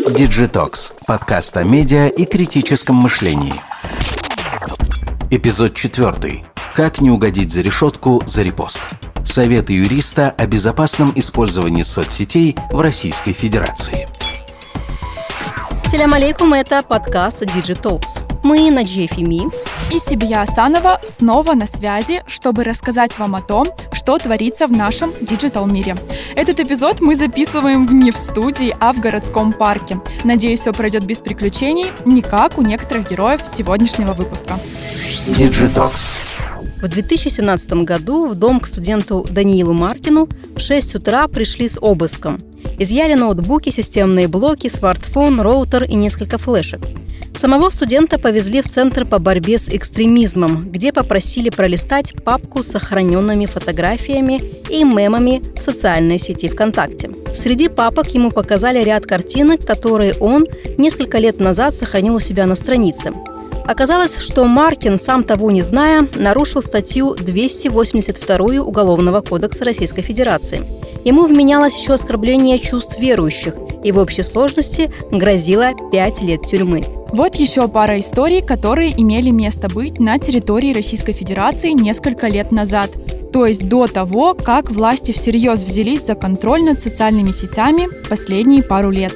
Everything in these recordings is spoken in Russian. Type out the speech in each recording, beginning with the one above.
Digitalks – подкаст о медиа и критическом мышлении. Эпизод 4. Как не угодить за решетку за репост. Советы юриста о безопасном использовании соцсетей в Российской Федерации. Салям алейкум, это подкаст Digitalks. Мы Наджия Фими и Сибия Асанова снова на связи, чтобы рассказать вам о том, что творится в нашем диджитал-мире. Этот эпизод мы записываем не в студии, а в городском парке. Надеюсь, все пройдет без приключений, не как у некоторых героев сегодняшнего выпуска. Digitalks. В 2017 году в дом к студенту Даниилу Маркину в 6 утра пришли с обыском. Изъяли ноутбуки, системные блоки, смартфон, роутер и несколько флешек. Самого студента повезли в Центр по борьбе с экстремизмом, где попросили пролистать папку с сохраненными фотографиями и мемами в социальной сети ВКонтакте. Среди папок ему показали ряд картинок, которые он несколько лет назад сохранил у себя на странице. Оказалось, что Маркин, сам того не зная, нарушил статью 282 Уголовного кодекса Российской Федерации. Ему вменялось еще оскорбление чувств верующих, и в общей сложности грозило 5 лет тюрьмы. Вот еще пара историй, которые имели место быть на территории Российской Федерации несколько лет назад, то есть до того, как власти всерьез взялись за контроль над социальными сетями последние пару лет.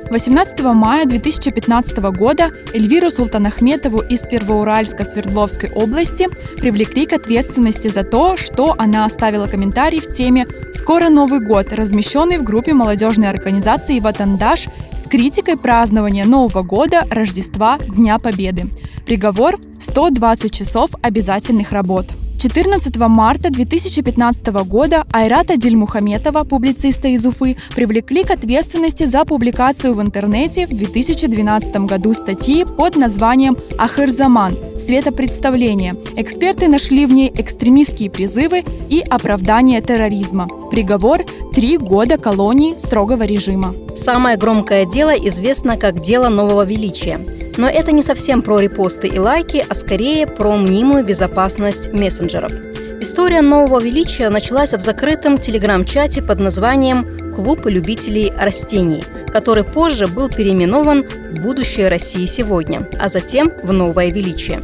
18 мая 2015 года Эльвиру Султанахметову из Первоуральска Свердловской области привлекли к ответственности за то, что она оставила комментарий в теме «Скоро Новый год», размещенный в группе молодежной организации «Ватандаш» с критикой празднования Нового года, Рождества, Дня Победы. Приговор – 120 часов обязательных работ. 14 марта 2015 года Айрата Дильмухаметова, публициста из Уфы, привлекли к ответственности за публикацию в интернете в 2012 году статьи под названием «Ахыр-Заман. Светопредставление». Эксперты нашли в ней экстремистские призывы и оправдание терроризма. Приговор – 3 года колонии строгого режима. Самое громкое дело известно как «Дело нового величия». Но это не совсем про репосты и лайки, а скорее про мнимую безопасность мессенджеров. История нового величия началась в закрытом телеграм-чате под названием «Клуб любителей растений», который позже был переименован в «Будущее России сегодня», а затем в «Новое величие».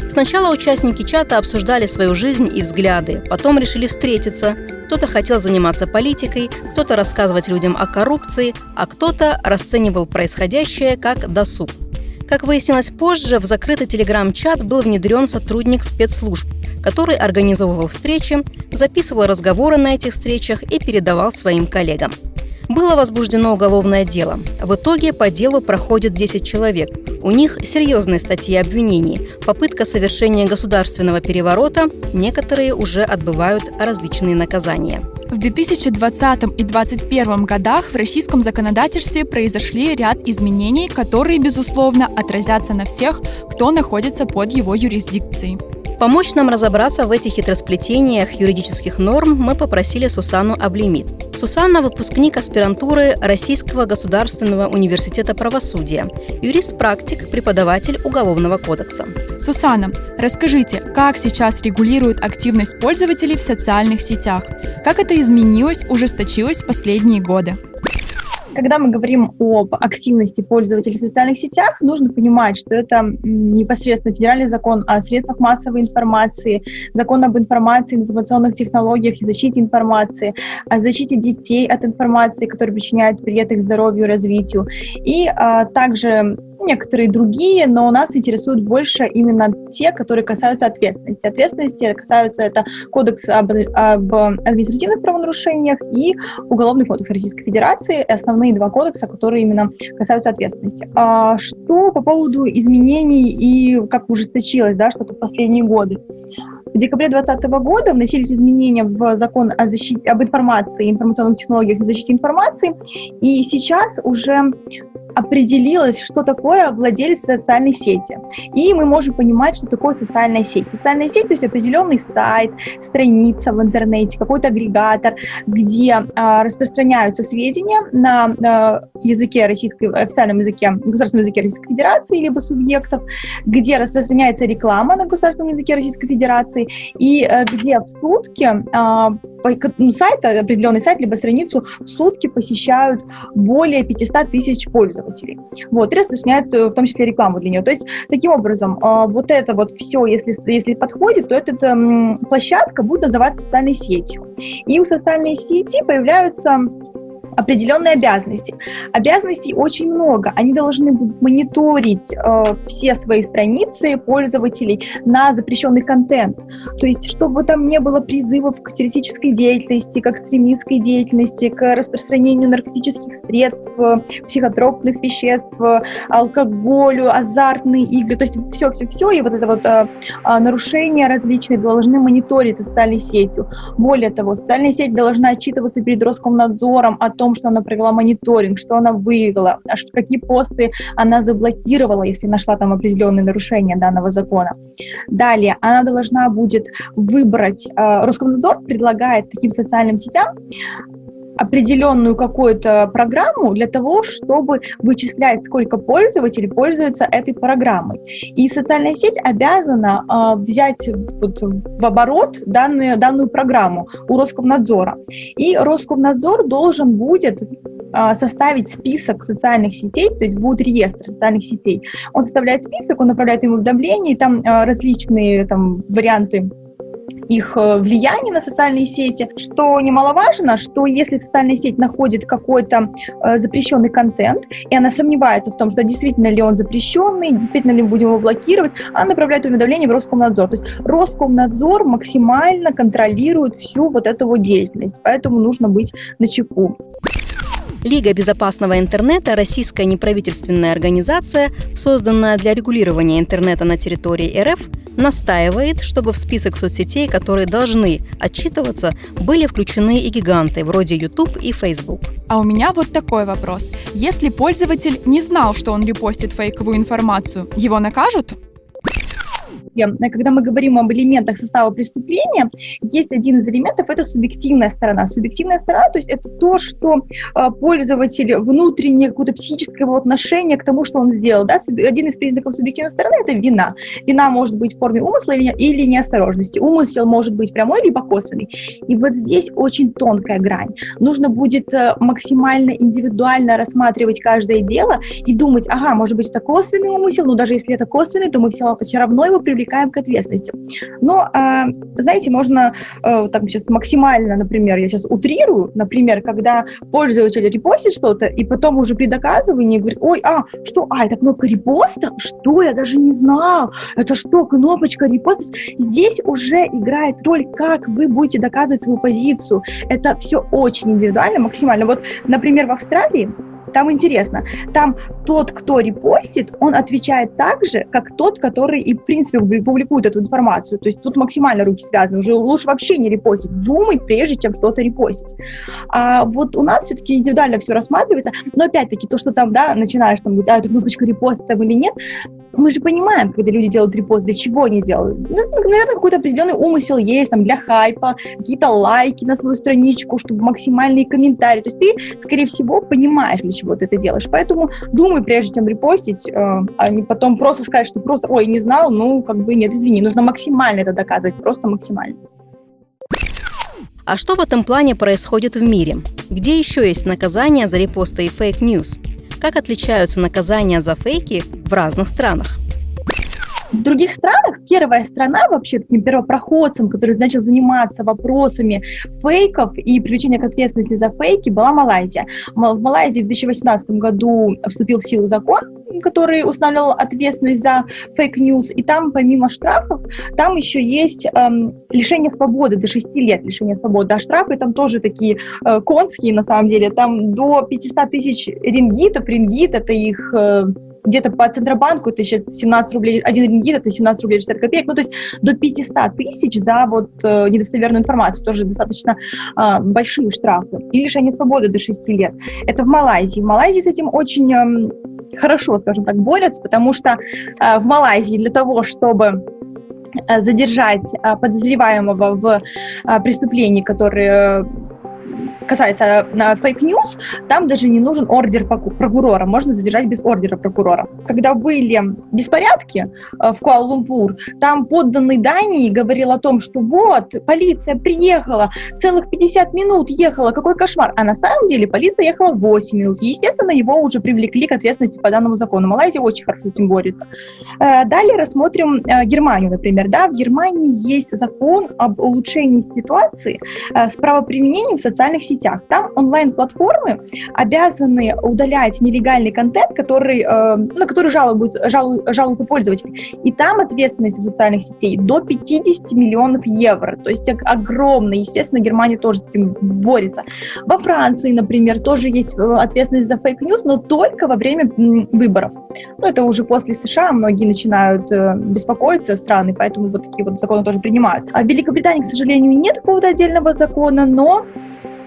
Сначала участники чата обсуждали свою жизнь и взгляды, потом решили встретиться. Кто-то хотел заниматься политикой, кто-то рассказывать людям о коррупции, а кто-то расценивал происходящее как досуг. Как выяснилось позже, в закрытый телеграм-чат был внедрен сотрудник спецслужб, который организовывал встречи, записывал разговоры на этих встречах и передавал своим коллегам. Было возбуждено уголовное дело. В итоге по делу проходит 10 человек. У них серьезные статьи обвинений, попытка совершения государственного переворота, некоторые уже отбывают различные наказания. В 2020 и 2021 годах в российском законодательстве произошли ряд изменений, которые, безусловно, отразятся на всех, кто находится под его юрисдикцией. Помочь нам разобраться в этих хитросплетениях юридических норм мы попросили Сусанну Аблимит. Сусанна – выпускник аспирантуры Российского государственного университета правосудия, юрист-практик, преподаватель Уголовного кодекса. Сусанна, расскажите, как сейчас регулируют активность пользователей в социальных сетях? Как это изменилось, ужесточилось в последние годы? Когда мы говорим об активности пользователей в социальных сетях, нужно понимать, что это непосредственно федеральный закон о средствах массовой информации, закон об информации, информационных технологиях и защите информации, о защите детей от информации, которая причиняет вред их здоровью и развитию, и также некоторые другие, но нас интересуют больше именно те, которые касаются ответственности. Ответственности касаются это Кодекс об административных правонарушениях и Уголовный кодекс Российской Федерации, основные 2 кодекса, которые именно касаются ответственности. Что по поводу изменений и как ужесточилось, что-то в последние годы? В декабре 2020 года вносились изменения в закон о защите, об информации, информационных технологиях и защите информации, и сейчас уже определилось, что такое владелец социальной сети. И мы можем понимать, что такое социальная сеть. Социальная сеть, то есть определенный сайт, страница в интернете, какой-то агрегатор, где распространяются сведения на языке официальном языке, государственном языке Российской Федерации, либо субъектов, где распространяется реклама на государственном языке Российской Федерации, и где в сутки определенный сайт, либо страницу в сутки посещают более 500 тысяч пользователей. Вот, и распространяют в том числе рекламу для нее. То есть, таким образом, вот это вот все, если подходит, то эта площадка будет называться социальной сетью. И у социальной сети появляются определенные обязанности. Обязанностей очень много. Они должны будут мониторить все свои страницы пользователей на запрещенный контент. То есть, чтобы там не было призывов к террористической деятельности, к экстремистской деятельности, к распространению наркотических средств, психотропных веществ, алкоголю, азартные игры. То есть все, и вот это вот нарушения различные должны мониториться социальной сетью. Более того, социальная сеть должна отчитываться перед Роскомнадзором о том, что она провела мониторинг, что она выявила, какие посты она заблокировала, если нашла там определенные нарушения данного закона. Далее, она должна будет выбрать, Роскомнадзор предлагает таким социальным сетям определенную какую-то программу для того, чтобы вычислять, сколько пользователей пользуются этой программой. И социальная сеть обязана взять в оборот данную программу у Роскомнадзора. И Роскомнадзор должен будет составить список социальных сетей, то есть будет реестр социальных сетей. Он составляет список, он направляет ему уведомления, и там различные варианты их влияние на социальные сети. Что немаловажно, что если социальная сеть находит какой-то запрещенный контент, и она сомневается в том, что действительно ли он запрещенный, действительно ли мы будем его блокировать, она направляет уведомление в Роскомнадзор. То есть Роскомнадзор максимально контролирует всю вот эту вот деятельность, поэтому нужно быть начеку. Лига безопасного интернета – российская неправительственная организация, созданная для регулирования интернета на территории РФ, настаивает, чтобы в список соцсетей, которые должны отчитываться, были включены и гиганты вроде YouTube и Facebook. А у меня вот такой вопрос. Если пользователь не знал, что он репостит фейковую информацию, его накажут? Когда мы говорим об элементах состава преступления, есть один из элементов – это субъективная сторона. Субъективная сторона, то есть это то, что пользователь внутреннее какое-то психическое отношение к тому, что он сделал. Да? Один из признаков субъективной стороны – это вина. Вина может быть в форме умысла или неосторожности. Умысел может быть прямой либо косвенный. И вот здесь очень тонкая грань. Нужно будет максимально индивидуально рассматривать каждое дело и думать, может быть, это косвенный умысел, но даже если это косвенный, то мы все равно его привлекаем к ответственности. Но, знаете, можно сейчас максимально, например, я сейчас утрирую, например, когда пользователь репостит что-то, и потом уже при доказывании говорит, это кнопка репоста? Что? Я даже не знал. Это что, кнопочка репоста? Здесь уже играет роль, как вы будете доказывать свою позицию. Это все очень индивидуально, максимально. Вот, например, в Австралии, там интересно, там тот, кто репостит, он отвечает так же, как тот, который и, в принципе, публикует эту информацию. То есть тут максимально руки связаны, уже лучше вообще не репостить, думать, прежде чем что-то репостить. А вот у нас все-таки индивидуально все рассматривается, но опять-таки то, что там, начинаешь говорить, это кнопочка репоста там или нет, мы же понимаем, когда люди делают репост, для чего они делают. Наверное, какой-то определенный умысел есть, для хайпа, какие-то лайки на свою страничку, чтобы максимальные комментарии. То есть ты, скорее всего, понимаешь, для чего ты это делаешь. Поэтому думай, прежде чем репостить, а не потом просто сказать, что просто, не знал, нет, извини. Нужно максимально это доказывать, просто максимально. А что в этом плане происходит в мире? Где еще есть наказания за репосты и фейк-ньюс? Как отличаются наказания за фейки в разных странах? В других странах первая страна вообще таким первопроходцем, который начал заниматься вопросами фейков и привлечения к ответственности за фейки, была Малайзия. В Малайзии в 2018 году вступил в силу закон, который устанавливал ответственность за фейк-ньюс, и там помимо штрафов, там еще есть лишение свободы, до 6 лет лишения свободы, а штрафы там тоже такие конские на самом деле, там до 500 тысяч рингит это их... где-то по Центробанку это сейчас 17 рублей, 1 рингит это 17 рублей 60 копеек, то есть до 500 тысяч за недостоверную информацию, тоже достаточно большие штрафы, и лишение свободы до 6 лет. Это в Малайзии. В Малайзии с этим очень хорошо, скажем так, борются, потому что в Малайзии для того, чтобы задержать подозреваемого в преступлении, которое касается фейк-ньюс, там даже не нужен ордер прокурора, можно задержать без ордера прокурора. Когда были беспорядки в Куала-Лумпур, там подданный Дании говорил о том, что вот, полиция приехала, целых 50 минут ехала, какой кошмар. А на самом деле полиция ехала 8 минут. И, естественно, его уже привлекли к ответственности по данному закону. Малайзия очень хорошо с этим борется. Далее рассмотрим Германию, например. Да, в Германии есть закон об улучшении ситуации с правоприменением в социальных сетях. Там онлайн-платформы обязаны удалять нелегальный контент, на который жалуются пользователи. И там ответственность у социальных сетей до 50 миллионов евро. То есть огромная. Естественно, Германия тоже с этим борется. Во Франции, например, тоже есть ответственность за фейк-ньюс, но только во время выборов. Это уже после США многие начинают беспокоиться, страны, поэтому вот такие вот законы тоже принимают. А в Великобритании, к сожалению, нет какого-то отдельного закона, но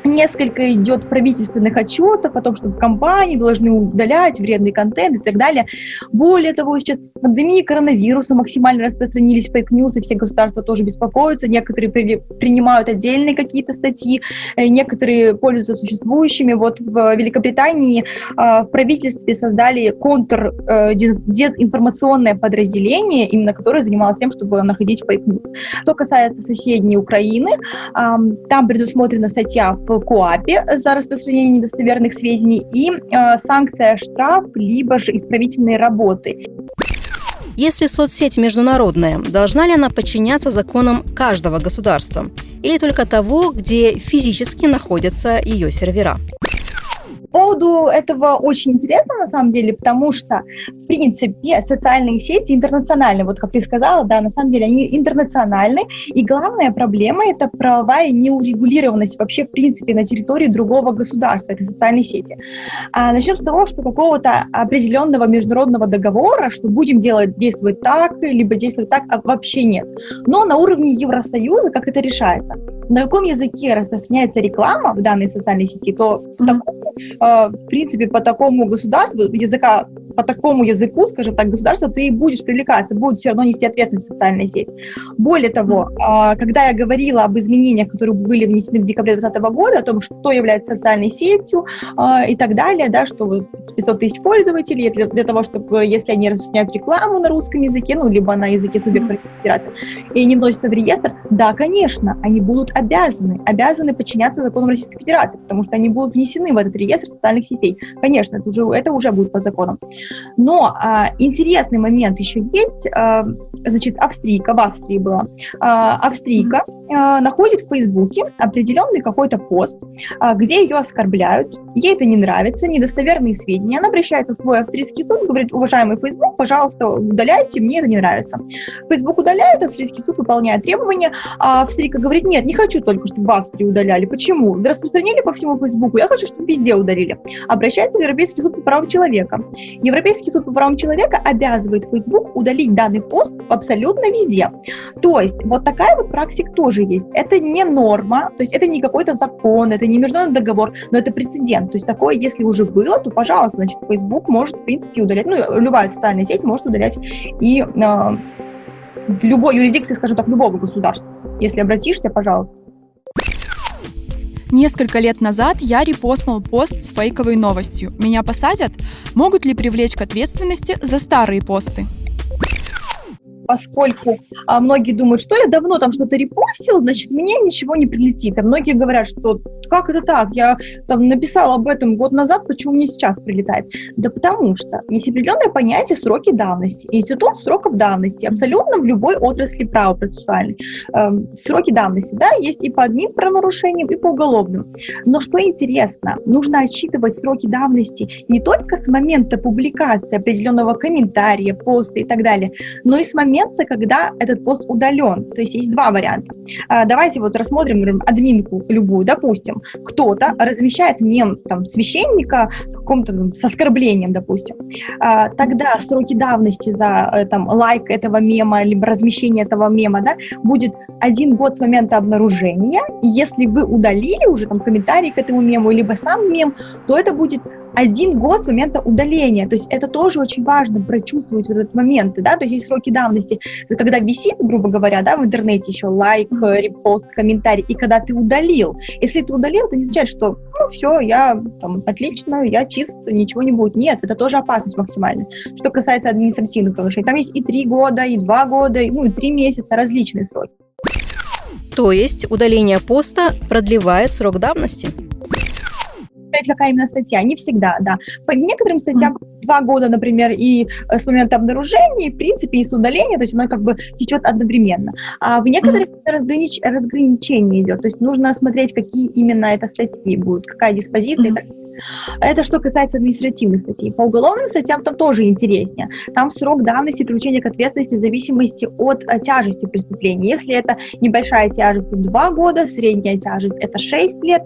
несколько идет правительственных отчетов о том, что компании должны удалять вредный контент и так далее. Более того, сейчас в пандемии коронавируса максимально распространились фейк-ньюс, и все государства тоже беспокоятся. Некоторые принимают отдельные какие-то статьи, некоторые пользуются существующими. Вот в Великобритании в правительстве создали контрдезинформационное подразделение, именно которое занималось тем, чтобы находить фейк-ньюс. Что касается соседней Украины, там предусмотрена статья в КоАПе за распространение недостоверных сведений и санкция штраф, либо же исправительные работы. Если соцсеть международная, должна ли она подчиняться законам каждого государства или только того, где физически находятся ее сервера? По поводу этого очень интересно, на самом деле, потому что, в принципе, социальные сети интернациональны. Вот как ты сказала, да, на самом деле они интернациональны, и главная проблема – это правовая неурегулированность вообще, в принципе, на территории другого государства, это социальные сети. Начнем с того, что какого-то определенного международного договора, что будем действовать так, либо действовать так, вообще нет. Но на уровне Евросоюза как это решается? На каком языке распространяется реклама в данной социальной сети, то в принципе, по такому языку, скажем так, государства, ты и будешь привлекаться, будет все равно нести ответственность социальная сеть. Более того, когда я говорила об изменениях, которые были внесены в декабре 2020 года, о том, что является социальной сетью и так далее, да, что 500 тысяч пользователей, для того, чтобы, если они распространяют рекламу на русском языке, либо на языке субъекта федерации, и не вносятся в реестр, да, конечно, они будут обязаны подчиняться законам Российской Федерации, потому что они будут внесены в этот реестр социальных сетей. Конечно, это уже будет по законам. Но интересный момент еще есть. Значит, в Австрии была. Австрийка находит в Фейсбуке определенный какой-то пост, где ее оскорбляют, ей это не нравится, недостоверные сведения. Она обращается в свой австрийский суд, говорит: уважаемый Фейсбук, пожалуйста, удаляйте, мне это не нравится. Фейсбук удаляет, австрийский суд выполняет требования, а австрийка говорит: нет, не хочу только, чтобы в Австрии удаляли. Почему? Распространили по всему Фейсбуку, я хочу, чтобы везде удалили. Обращается в Европейский суд по правам человека. Европейский суд по правам человека обязывает Фейсбук удалить данный пост абсолютно везде. То есть вот такая вот практика тоже есть. Это не норма, то есть это не какой-то закон, это не международный договор, но это прецедент. То есть такое, если уже было, то, пожалуйста, значит, Facebook может, в принципе, удалять, любая социальная сеть может удалять и в любой юрисдикции, скажем так, любого государства. Если обратишься, пожалуйста. Несколько лет назад я репостнул пост с фейковой новостью. Меня посадят? Могут ли привлечь к ответственности за старые посты? Поскольку многие думают, что я давно там что-то репостил, значит, мне ничего не прилетит. А многие говорят, что как это так? Я там написала об этом год назад, почему мне сейчас прилетает? Да потому что есть определенное понятие сроки давности. Институт сроков давности абсолютно в любой отрасли права процессуальной. Сроки давности, да, есть и по админправонарушениям, и по уголовным. Но что интересно, нужно отсчитывать сроки давности не только с момента публикации определенного комментария, поста и так далее, но и с момента, когда этот пост удален. То есть есть два варианта. Давайте вот рассмотрим админку любую. Допустим, кто-то размещает мем священника с оскорблением, допустим. Тогда сроки давности за лайк этого мема, либо размещение этого мема, да, будет 1 год с момента обнаружения. И если вы удалили уже комментарий к этому мему, либо сам мем, то это будет 1 год с момента удаления. То есть это тоже очень важно прочувствовать вот этот момент, да, то есть есть сроки давности, когда висит, грубо говоря, да, в интернете еще лайк, репост, комментарий, и когда ты удалил. Если ты удалил, это не означает, что, ну, все, я там отлично, я чист, ничего не будет. Нет, это тоже опасность максимальная. Что касается административных нарушений, там есть и 3 года, и 2 года, ну, и 3 месяца, различные сроки. То есть удаление поста продлевает срок давности? Какая именно статья? Не всегда, да. По некоторым статьям 2 года, например, и с момента обнаружения, и, в принципе, и с удаления, то есть оно как бы течет одновременно. А в некоторых разграничение идет, то есть нужно смотреть, какие именно это статьи будут, какая диспозиция. Это что касается административных статей. По уголовным статьям там тоже интереснее. Там срок давности привлечения к ответственности в зависимости от тяжести преступления. Если это небольшая тяжесть, то 2 года, средняя тяжесть это 6 лет,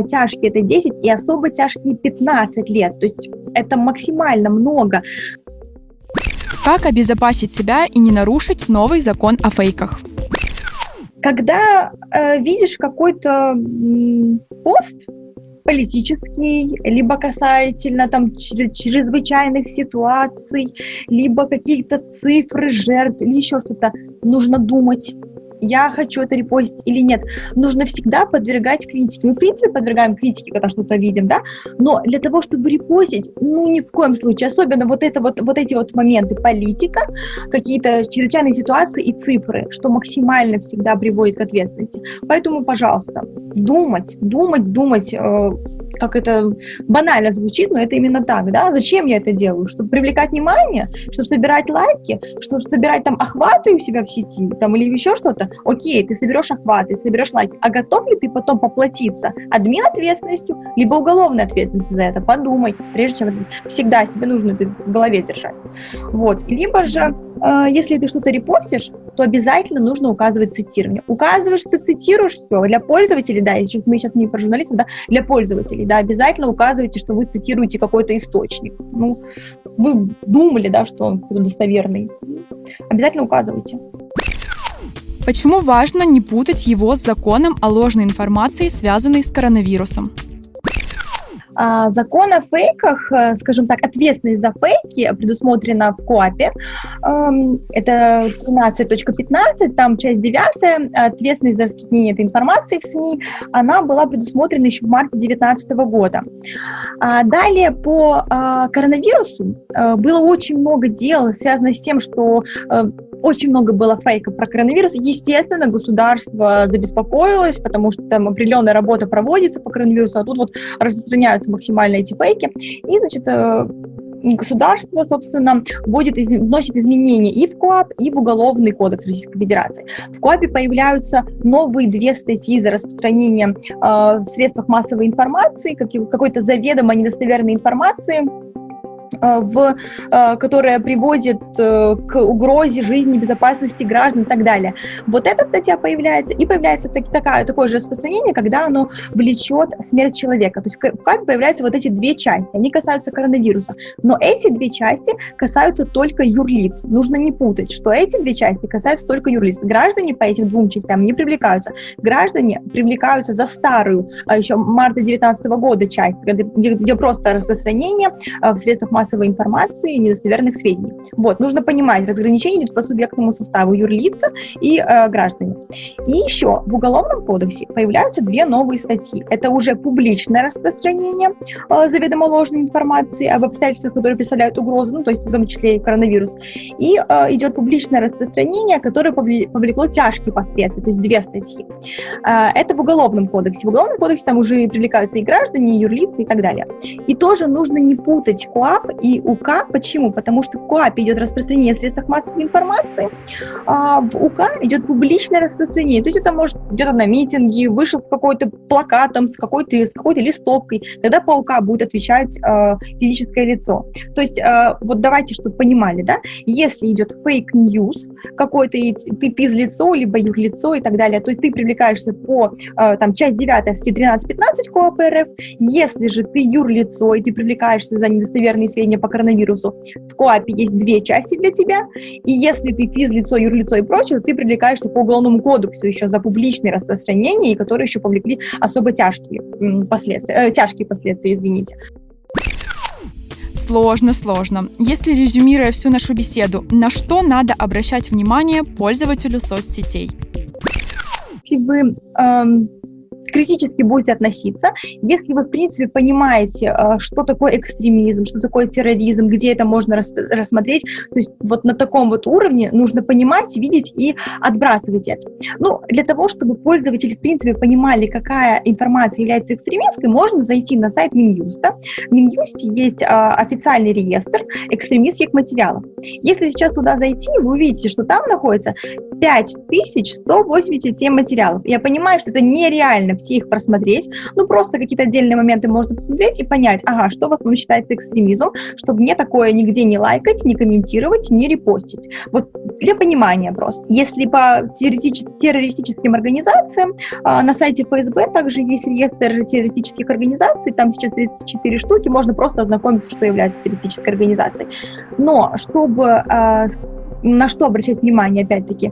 тяжкие это 10 и особо тяжкие 15 лет. То есть это максимально много. Как обезопасить себя и не нарушить новый закон о фейках? Когда видишь какой-то пост, политический, либо касательно там чрезвычайных ситуаций, либо какие-то цифры жертв, или еще что-то, нужно думать, я хочу это репостить или нет. Нужно всегда подвергать критике. Мы, в принципе, подвергаем критике, когда что-то видим, да, но для того, чтобы репостить, ну, ни в коем случае, особенно вот эти вот моменты, политика, какие-то чрезвычайные ситуации и цифры, что максимально всегда приводит к ответственности. Поэтому, пожалуйста, думать, как это банально звучит, но это именно так, да, зачем я это делаю, чтобы привлекать внимание, чтобы собирать лайки, чтобы собирать там охваты у себя в сети, там, или еще что-то, окей, ты соберешь охваты, соберешь лайки, а готов ли ты потом поплатиться админ ответственностью, либо уголовной ответственностью за это, подумай, прежде чем это всегда себе нужно это в голове держать, вот, либо же, если ты что-то репостишь, то обязательно нужно указывать цитирование. Указываешь, что ты цитируешь все для пользователей, да, если мы сейчас не про журналистов, да, для пользователей, да, обязательно указывайте, что вы цитируете какой-то источник. Ну, вы думали, да, что он достоверный. Обязательно указывайте. Почему важно не путать его с законом о ложной информации, связанной с коронавирусом? Закон о фейках, скажем так, ответственность за фейки предусмотрена в КоАПе. Это 13.15, там часть 9, ответственность за распространение этой информации в СМИ, она была предусмотрена еще в марте 2019 года. Далее по коронавирусу было очень много дел, связанных с тем, что очень много было фейков про коронавирус. Естественно, государство забеспокоилось, потому что там определенная работа проводится по коронавирусу, а тут вот распространяются максимально эти фейки. И, значит, государство, собственно, вносит изменения и в КоАП, и в Уголовный кодекс Российской Федерации. В КоАПе появляются новые 2 статьи за распространение в средствах массовой информации, какой-то заведомо недостоверной информации, которая приводит к угрозе жизни, безопасности граждан и так далее. Вот эта статья появляется, и появляется такое же распространение, когда оно влечет смерть человека. То есть в КоАПе появляются вот эти 2 части, они касаются коронавируса. Но эти 2 части касаются только юрлиц. Нужно не путать, что эти 2 части касаются только юрлиц. Граждане по этим 2 частям не привлекаются. Граждане привлекаются за старую, еще марта 2019 года часть, где просто распространение в средствах массовой информации и недостоверных сведений. Вот, нужно понимать, разграничение идет по субъектному составу юрлица и граждане. И еще в Уголовном кодексе появляются 2 новые статьи. Это уже публичное распространение заведомо ложной информации об обстоятельствах, которые представляют угрозу, ну, то есть в том числе и коронавирус. И идет публичное распространение, которое повлекло тяжкие последствия, то есть 2 статьи. Это в Уголовном кодексе. В Уголовном кодексе там уже привлекаются и граждане, и юрлицы и так далее. И тоже нужно не путать КоАП и УК. Почему? Потому что в КоАПе идет распространение в средствах массовой информации, а в УК идет публичное распространение. То есть это может где-то на митинге, вышел с какой-то плакатом, с какой-то листовкой. Тогда по УК будет отвечать физическое лицо. То есть вот давайте, чтобы понимали, да, если идет фейк-ньюс, какой-то ты физлицо, либо юрлицо и так далее, то есть ты привлекаешься по там, часть 9 статьи 13-15 КоАП РФ. Если же ты юрлицо и ты привлекаешься за недостоверные сведения по коронавирусу, в КоАПе есть 2 части для тебя, и если ты физлицо, юрлицо и прочее, ты привлекаешься по Уголовному кодексу еще за публичные распространения, которые еще повлекли особо тяжкие последствия, извините. Сложно. Если резюмируя всю нашу беседу, на что надо обращать внимание пользователю соцсетей? Если вы критически будете относиться, если вы, в принципе, понимаете, что такое экстремизм, что такое терроризм, где это можно рассмотреть, то есть вот на таком вот уровне нужно понимать, видеть и отбрасывать это. Ну, для того, чтобы пользователи, в принципе, понимали, какая информация является экстремистской, можно зайти на сайт Минюста. В Минюсте есть официальный реестр экстремистских материалов. Если сейчас туда зайти, вы увидите, что там находится 5187 материалов. Я понимаю, что это нереально все их просмотреть, ну просто какие-то отдельные моменты можно посмотреть и понять, ага, что в основном считается экстремизмом, чтобы мне такое нигде не лайкать, не комментировать, не репостить. Вот для понимания просто. Если по террористическим организациям, на сайте ФСБ также есть реестр террористических организаций, там сейчас 34 штуки, можно просто ознакомиться, что является террористической организацией. Но чтобы на что обращать внимание, опять-таки,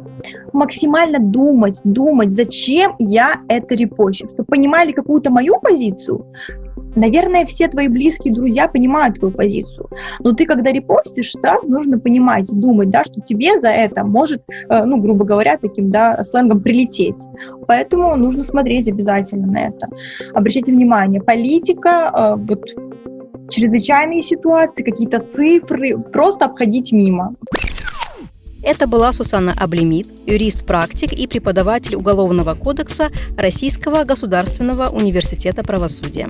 максимально думать, зачем я это репощу, чтобы понимали какую-то мою позицию. Наверное, все твои близкие друзья понимают твою позицию, но ты, когда репостишь, сразу нужно понимать, думать, да, что тебе за это может, ну, грубо говоря, таким, да, сленгом прилететь. Поэтому нужно смотреть обязательно на это. Обращайте внимание, политика, вот чрезвычайные ситуации, какие-то цифры, просто обходить мимо. Это была Сусанна Аблемид, юрист-практик и преподаватель Уголовного кодекса Российского государственного университета правосудия.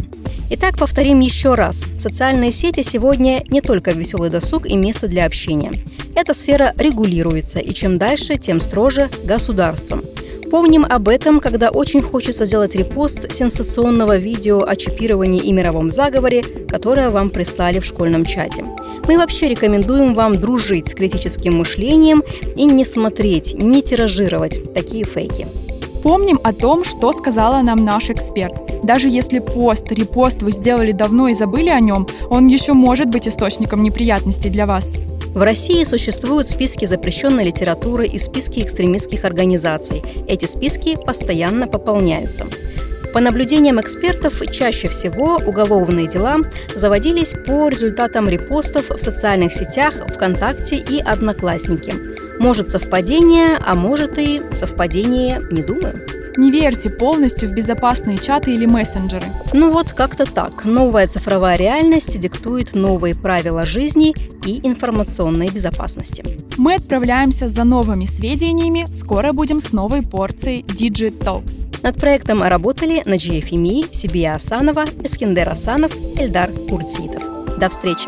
Итак, повторим еще раз. Социальные сети сегодня не только веселый досуг и место для общения. Эта сфера регулируется, и чем дальше, тем строже государством. Помним об этом, когда очень хочется сделать репост сенсационного видео о чипировании и мировом заговоре, которое вам прислали в школьном чате. Мы вообще рекомендуем вам дружить с критическим мышлением и не смотреть, не тиражировать такие фейки. Помним о том, что сказала нам наш эксперт. Даже если репост вы сделали давно и забыли о нем, он еще может быть источником неприятностей для вас. В России существуют списки запрещенной литературы и списки экстремистских организаций. Эти списки постоянно пополняются. По наблюдениям экспертов, чаще всего уголовные дела заводились по результатам репостов в социальных сетях ВКонтакте и Одноклассники. Может, совпадение, а может и совпадение, не думаю. Не верьте полностью в безопасные чаты или мессенджеры. Ну вот как-то так. Новая цифровая реальность диктует новые правила жизни и информационной безопасности. Мы отправляемся за новыми сведениями. Скоро будем с новой порцией Digit Talks. Над проектом работали Наджия Фими, Сибия Асанова, Эскендер Асанов, Эльдар Куртситов. До встречи!